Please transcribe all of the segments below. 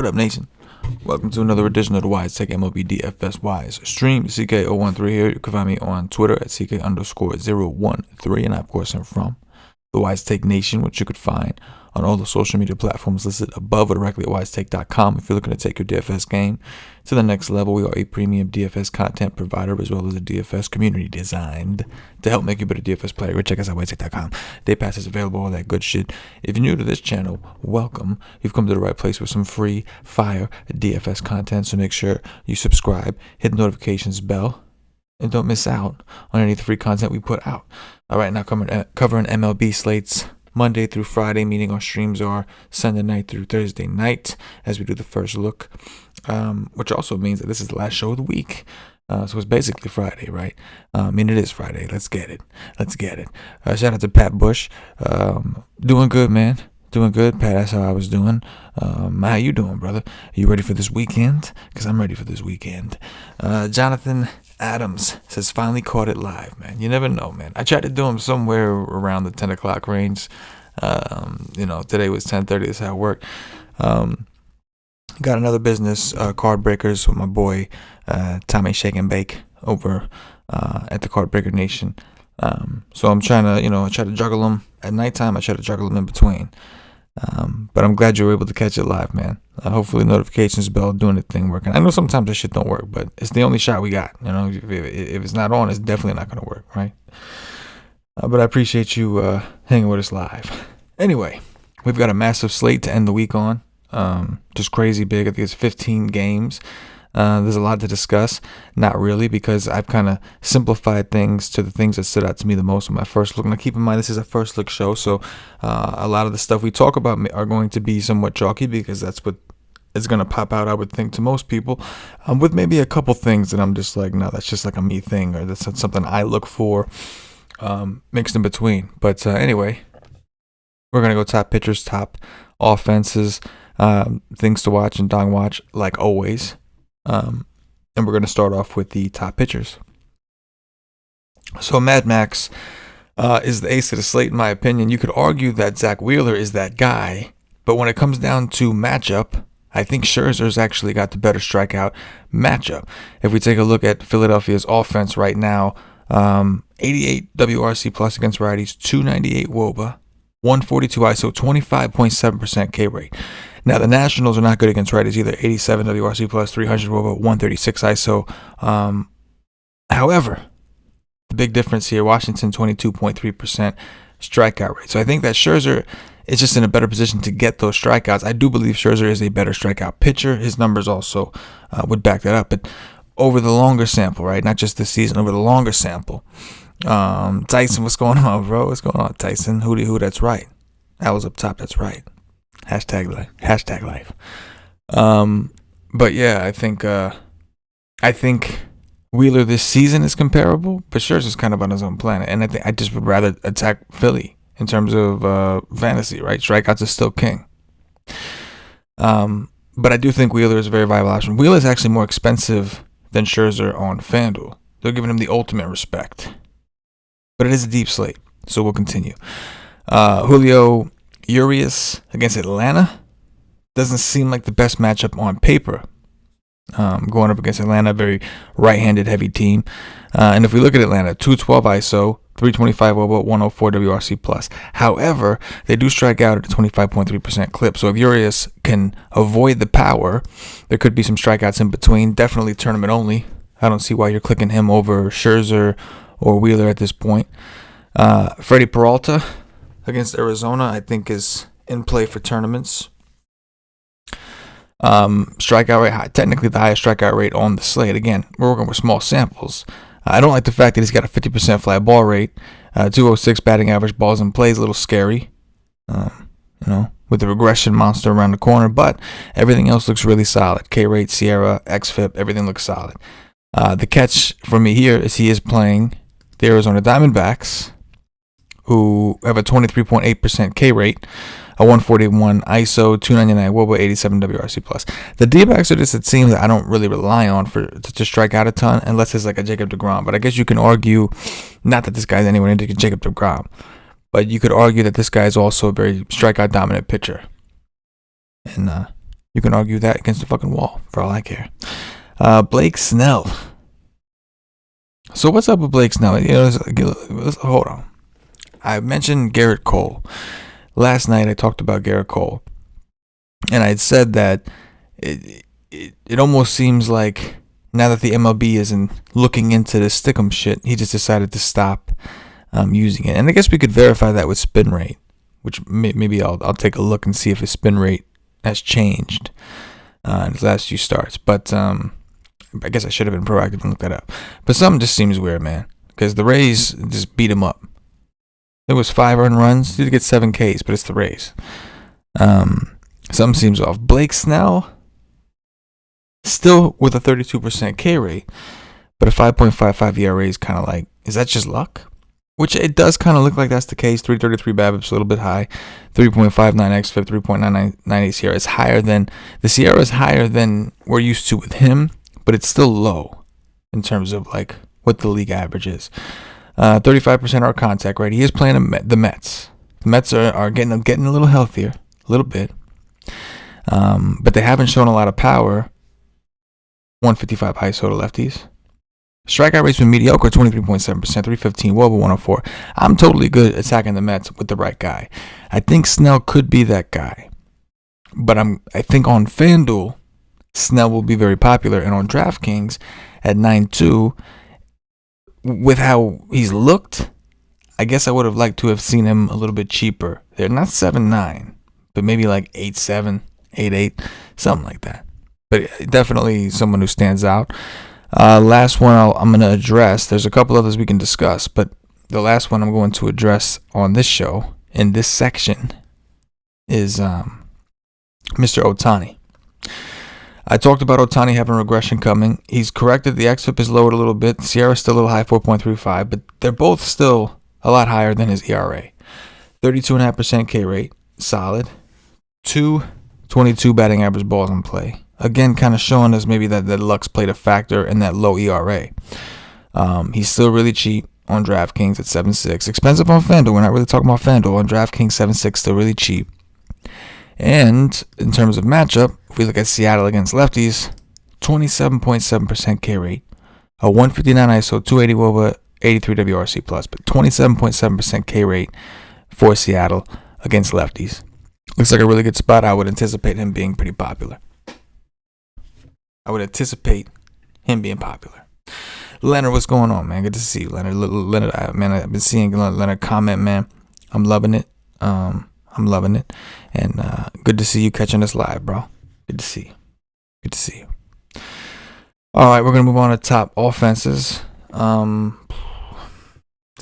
up, nation? Welcome to another edition of the WiseTake MLB DFS Wise stream. CK013 here. You can find me on Twitter at CK_013, and I, of course, am from the WiseTake Nation, which you could find on all the social media platforms listed above or directly at WiseTake.com. If you're looking to take your DFS game to the next level, we are a premium DFS content provider as well as a DFS community designed to help make you a better DFS player. Go check us out at WiseTake.com. Day pass is available, all that good shit. If you're new to this channel, welcome. You've come to the right place with some free fire DFS content, so make sure you subscribe, hit the notifications bell, and don't miss out on any of the free content we put out. All right, now covering MLB slates Monday through Friday, meaning our streams are Sunday night through Thursday night as we do the first look, which also means that this is the last show of the week. So it's basically Friday, right? I mean, it is Friday. Let's get it. Shout out to Pat Bush. Doing good, man. Doing good, Pat. That's how I was doing. How you doing, brother? Are you ready for this weekend? Because I'm ready for this weekend. Jonathan Adams says, finally caught it live, man. You never know, man. I tried to do them somewhere around the 10 o'clock range. Today was 10:30. That's how it worked. Got another business, Card Breakers, with my boy Tommy Shake and Bake over at the Card Breaker Nation. So I'm trying to, I try to juggle them at nighttime. I try to juggle them in between. But I'm glad you were able to catch it live, man. Hopefully notifications bell doing the thing working. I know sometimes this shit don't work, but it's the only shot we got. If it's not on, it's definitely not going to work, right? But I appreciate you hanging with us live. Anyway, we've got a massive slate to end the week on. Just crazy big. I think it's 15 games. There's a lot to discuss. Not really, because I've kind of simplified things to the things that stood out to me the most in my first look. Now, keep in mind, this is a first look show, so a lot of the stuff we talk about are going to be somewhat chalky, because that's what is going to pop out, I would think, to most people, with maybe a couple things that I'm just like, no, that's just like a me thing, or that's something I look for mixed in between. But anyway, we're going to go top pitchers, top offenses, things to watch and don't watch, like always. And we're going to start off with the top pitchers. So Mad Max is the ace of the slate, in my opinion. You could argue that Zach Wheeler is that guy, but when it comes down to matchup, I think Scherzer's actually got the better strikeout matchup. If we take a look at Philadelphia's offense right now, 88 WRC plus against righties, 298 WOBA, 142 ISO, 25.7% K rate. Now, the Nationals are not good against righties either. 87 WRC plus, 300 WOBA, 136 ISO. However, the big difference here, Washington 22.3% strikeout rate. So I think that Scherzer is just in a better position to get those strikeouts. I do believe Scherzer is a better strikeout pitcher. His numbers also would back that up. But over the longer sample, right? Not just this season, over the longer sample. Tyson, what's going on, bro? What's going on, Tyson? Who? That's right. That was up top. That's right. Hashtag life. But yeah, I think Wheeler this season is comparable, but Scherzer's kind of on his own planet, and I just would rather attack Philly in terms of fantasy, right? Strikeouts is still king. But I do think Wheeler is a very viable option. Wheeler is actually more expensive than Scherzer on FanDuel. They're giving him the ultimate respect, but it is a deep slate, so we'll continue. Julio Yurius against Atlanta doesn't seem like the best matchup on paper. Going up against Atlanta, very right-handed heavy team. And if we look at Atlanta, 212 ISO, 325 WOBA, 104 WRC plus. However, they do strike out at a 25.3% clip. So if Urias can avoid the power, there could be some strikeouts in between. Definitely tournament only. I don't see why you're clicking him over Scherzer or Wheeler at this point. Freddie Peralta against Arizona, I think, is in play for tournaments. Strikeout rate high, technically the highest strikeout rate on the slate. Again, we're working with small samples. I don't like the fact that he's got a 50% fly ball rate, 206 batting average, balls in play is a little scary, with the regression monster around the corner, but everything else looks really solid. K rate, Sierra, XFIP, everything looks solid. The catch for me here is he is playing the Arizona Diamondbacks, who have a 23.8% K rate, a 141 ISO, 299 WOBA, 87 WRC plus. The D-backs are just a team that I don't really rely on to strike out a ton, unless it's like a Jacob deGrom. But I guess you can argue, not that this guy's anywhere near Jacob deGrom, but you could argue that this guy is also a very strikeout dominant pitcher. And You can argue that against the fucking wall, for all I care. Blake Snell. So what's up with Blake Snell? Hold on. I mentioned Garrett Cole. Last night I talked about Garrett Cole. And I had said that it almost seems like now that the MLB isn't looking into the stickum shit, he just decided to stop using it. And I guess we could verify that with spin rate, which maybe I'll take a look and see if his spin rate has changed in his last few starts. But I guess I should have been proactive and looked that up. But something just seems weird, man, because the Rays just beat him up. There was 5 earned runs. He did get 7 Ks, but it's the Rays. Something seems off. Blake Snell, still with a 32% K rate, but a 5.55 ERA is kind of like, is that just luck? Which it does kind of look like that's the case. 333 BABIP's a little bit high. 3.59 xFIP, 3.998 Sierra. It's higher than, the Sierra is higher than we're used to with him, but it's still low in terms of like what the league average is. 35% are contact rate. He is playing the Mets. The Mets are getting a little healthier, a little bit. But they haven't shown a lot of power. 155 ISO to lefties. Strikeout rate's been mediocre, 23.7%, 315, well over 104. I'm totally good attacking the Mets with the right guy. I think Snell could be that guy. But I think on FanDuel, Snell will be very popular. And on DraftKings at 9.2, with how he's looked, I guess I would have liked to have seen him a little bit cheaper. They're not 7.9, but maybe like 8.7, 8.8, something like that. But definitely someone who stands out. Last one I'm going to address. There's a couple others we can discuss, but the last one I'm going to address on this show, in this section, is Mr. Ohtani. I talked about Ohtani having regression coming. He's corrected. The xFIP is lowered a little bit. Sierra's still a little high, 4.35, but they're both still a lot higher than his ERA. 32.5% K rate, solid. 2.22 batting average balls in play. Again, kind of showing us maybe that luck's played a factor in that low ERA. He's still really cheap on DraftKings at 7.6. Expensive on FanDuel. We're not really talking about FanDuel. On DraftKings, 7.6, still really cheap. And in terms of matchup, if we look at Seattle against lefties, 27.7% K rate, a 159 ISO, 280 WOBA, 83 WRC plus, but 27.7% K rate for Seattle against lefties. Looks like a really good spot. I would anticipate him being pretty popular. Leonard, what's going on, man? Good to see you, Leonard. Leonard, I've been seeing Leonard comment, man. I'm loving it. And good to see you catching us live, bro. Good to see you. All right, we're going to move on to top offenses. Let's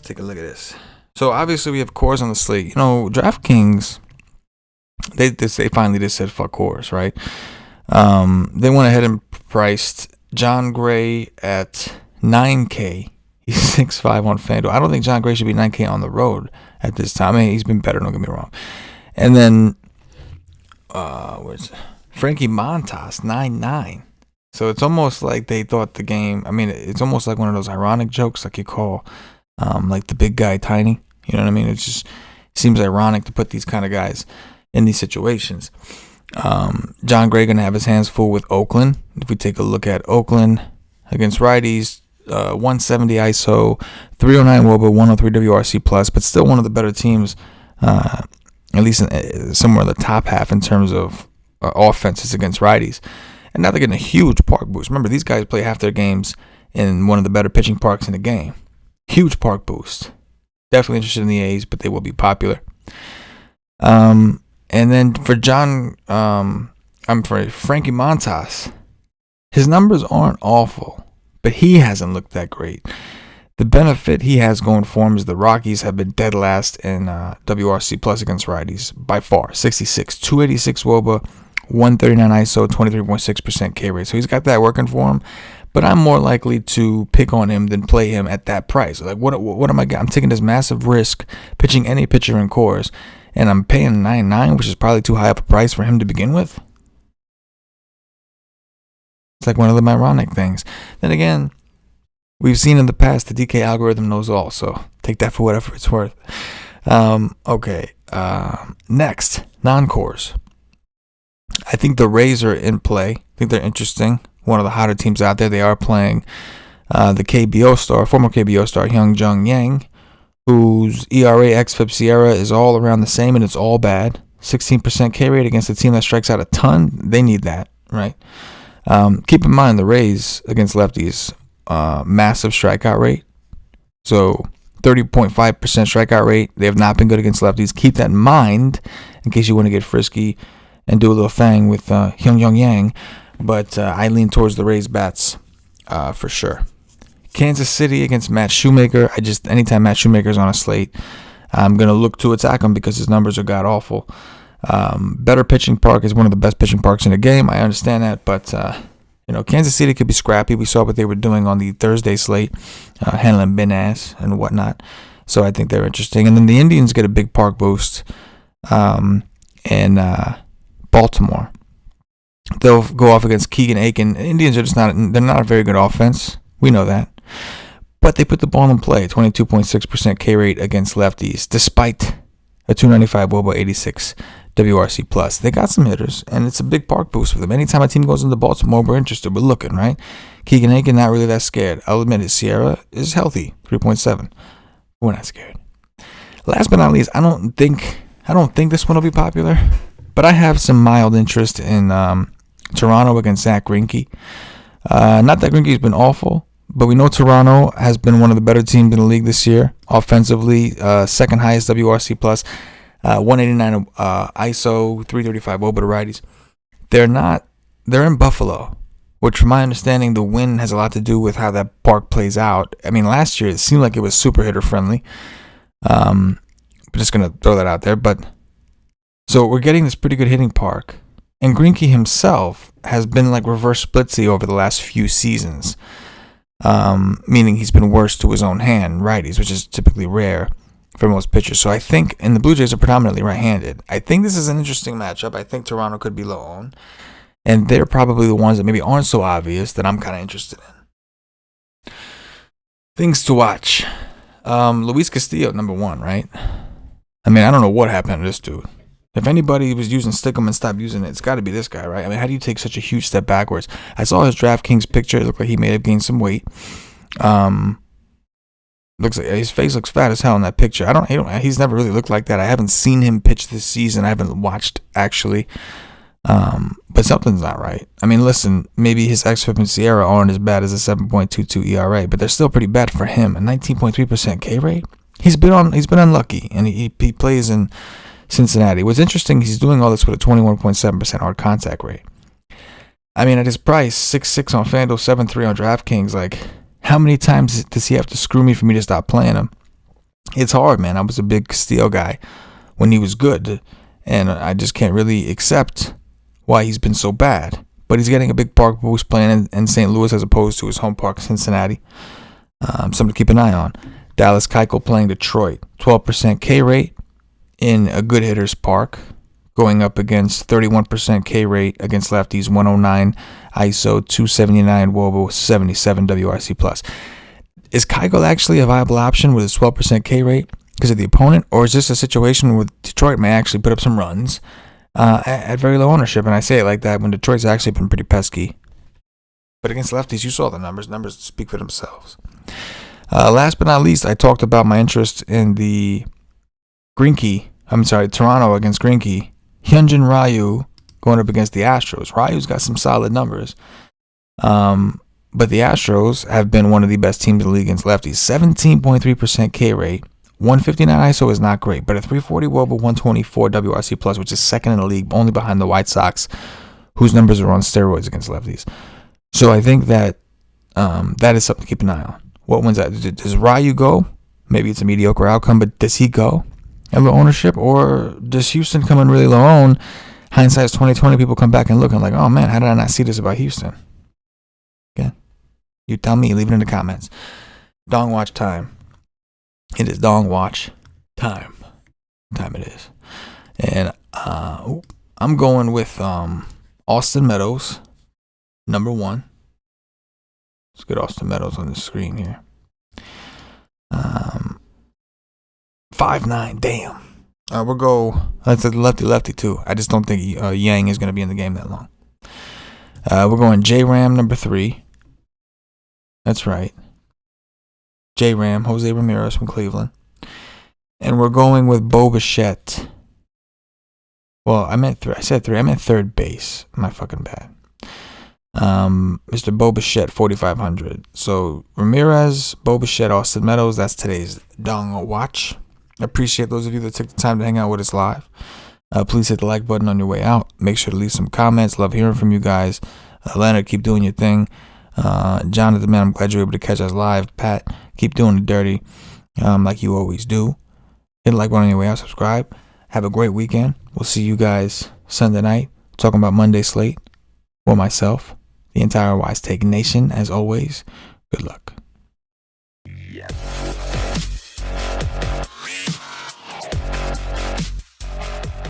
take a look at this. So, obviously, we have cores on the slate. You know, DraftKings, they finally just said fuck cores, right? They went ahead and priced John Gray at 9K. He's 6'5" on FanDuel. I don't think John Gray should be 9K on the road at this time. I mean, he's been better, don't get me wrong. And then, Frankie Montas, 9.9. So it's almost like they thought the game, I mean, it's almost like one of those ironic jokes like you call, like the big guy tiny. You know what I mean? It just seems ironic to put these kind of guys in these situations. John Gray going to have his hands full with Oakland. If we take a look at Oakland against righties, 170 ISO, 309 WOBA, 103 WRC plus, but still one of the better teams, at least somewhere in the top half in terms of offenses against righties. And now they're getting a huge park boost. Remember, these guys play half their games in one of the better pitching parks in the game. Huge park boost. Definitely interested in the A's, but they will be popular. And then for Frankie Montas, his numbers aren't awful, but he hasn't looked that great. The benefit he has going for him is the Rockies have been dead last in WRC plus against righties by far. 66, 286 WOBA, 139 ISO, 23.6% K rate. So he's got that working for him. But I'm more likely to pick on him than play him at that price. Like, what am I getting? I'm taking this massive risk pitching any pitcher in cores, and I'm paying 9.9, which is probably too high up a price for him to begin with. It's like one of them ironic things. Then again, we've seen in the past the DK algorithm knows all, so take that for whatever it's worth. Okay. Next, non-cores. I think the Rays are in play. I think they're interesting. One of the hotter teams out there. They are playing the KBO star, former KBO star, Hyung Jung Yang, whose ERA, xFIP, Sierra is all around the same, and it's all bad. 16% K rate against a team that strikes out a ton. They need that, right? Keep in mind the Rays against lefties, massive strikeout rate. So 30.5% strikeout rate. They have not been good against lefties. Keep that in mind in case you want to get frisky and do a little thing with Hyung Jung Yang. But I lean towards the Rays bats for sure. Kansas City against Matt Shoemaker. Anytime Matt Shoemaker's on a slate, I'm going to look to attack him because his numbers are god awful. Better pitching park is one of the best pitching parks in the game. I understand that, but Kansas City could be scrappy. We saw what they were doing on the Thursday slate, handling Benaz and whatnot. So I think they're interesting. And then the Indians get a big park boost in Baltimore. They'll go off against Keegan Aiken. Indians are they're not a very good offense. We know that. But they put the ball in play, 22.6% K rate against lefties, despite a 295 WOBA 86 WRC plus. They got some hitters, and it's a big park boost for them. Anytime a team goes into Baltimore, we're interested. We're looking, right? Keegan Aiken, not really that scared. I'll admit it. Sierra is healthy, 3.7. We're not scared. Last but not least, I don't think this one will be popular, but I have some mild interest in Toronto against Zach Reinke. Not that Greinke's been awful, but we know Toronto has been one of the better teams in the league this year. Offensively, second highest WRC plus, 189 ISO, 335 WOBA to righties. They're in Buffalo, which from my understanding, the win has a lot to do with how that park plays out. I mean, last year it seemed like it was super hitter friendly. I'm just going to throw that out there. So we're getting this pretty good hitting park. And Greinke himself has been like reverse splitsy over the last few seasons, meaning he's been worse to his own hand, righties, which is typically rare for most pitchers. So I think, and the Blue Jays are predominantly right-handed. I think this is an interesting matchup. I think Toronto could be low owned, and they're probably the ones that maybe aren't so obvious that I'm kind of interested in. Things to watch. Luis Castillo, number one, right? I mean, I don't know what happened to this dude. If anybody was using Stickum and stopped using it, it's got to be this guy, right? I mean, how do you take such a huge step backwards? I saw his DraftKings picture. It looked like he may have gained some weight. Looks like his face looks fat as hell in that picture. He's never really looked like that. I haven't seen him pitch this season. I haven't watched actually. But something's not right. I mean, listen, maybe his xFIP and Sierra aren't as bad as a 7.22 ERA, but they're still pretty bad for him. A 19.3% K rate. He's been unlucky, and he plays in Cincinnati. What's interesting, he's doing all this with a 21.7% hard contact rate. I mean, at his price, 6.6 on FanDuel, 7.3 on DraftKings, like, how many times does he have to screw me for me to stop playing him? It's hard, man. I was a big Steele guy when he was good, and I just can't really accept why he's been so bad. But he's getting a big park boost playing in St. Louis as opposed to his home park, Cincinnati. Something to keep an eye on. Dallas Keuchel playing Detroit, 12% K rate in a good hitter's park, going up against 31% K rate against lefties, 109 ISO, 279 WOBA, 77 WRC plus. Is Keuchel actually a viable option with his 12% K rate because of the opponent, or is this a situation where Detroit may actually put up some runs at very low ownership? And I say it like that when Detroit's actually been pretty pesky. But against lefties, you saw the numbers. Numbers speak for themselves. Last but not least, I talked about my interest in the Toronto against Greinke. Hyunjin Ryu going up against the Astros. Ryu's got some solid numbers. But the Astros have been one of the best teams in the league against lefties. 17.3% K rate. 159 ISO is not great, but a 340 WOBA, 124 WRC plus, which is second in the league, only behind the White Sox, whose numbers are on steroids against lefties. So I think that that is something to keep an eye on. What wins that? Does Ryu go? Maybe it's a mediocre outcome, but does he go at low ownership, or does Houston come in really low owned? Hindsight's 2020. People come back and look and like, oh man, how did I not see this about Houston? Okay, you tell me. Leave it in the comments. Dong watch time. It is Dong watch time. Time it is, and I'm going with Austin Meadows, number one. Let's get Austin Meadows on the screen here. 5'9", damn. We'll go. That's a lefty too. I just don't think Yang is going to be in the game that long. We're going J-Ram number 3. That's right. J-Ram, Jose Ramirez from Cleveland. And we're going with Bo Bichette. Well, I meant 3. I said 3. I meant third base. My fucking bad. Mr. Bo Bichette, 4,500. So Ramirez, Bo Bichette, Austin Meadows. That's today's Dong Watch. I appreciate those of you that took the time to hang out with us live. Please hit the like button on your way out. Make sure to leave some comments. Love hearing from you guys. Leonard, keep doing your thing. Jonathan, man, I'm glad you were able to catch us live. Pat, keep doing it dirty, like you always do. Hit the like button on your way out. Subscribe. Have a great weekend. We'll see you guys Sunday night. Talking about Monday slate. Or myself. The entire WiseTake Nation, as always. Good luck.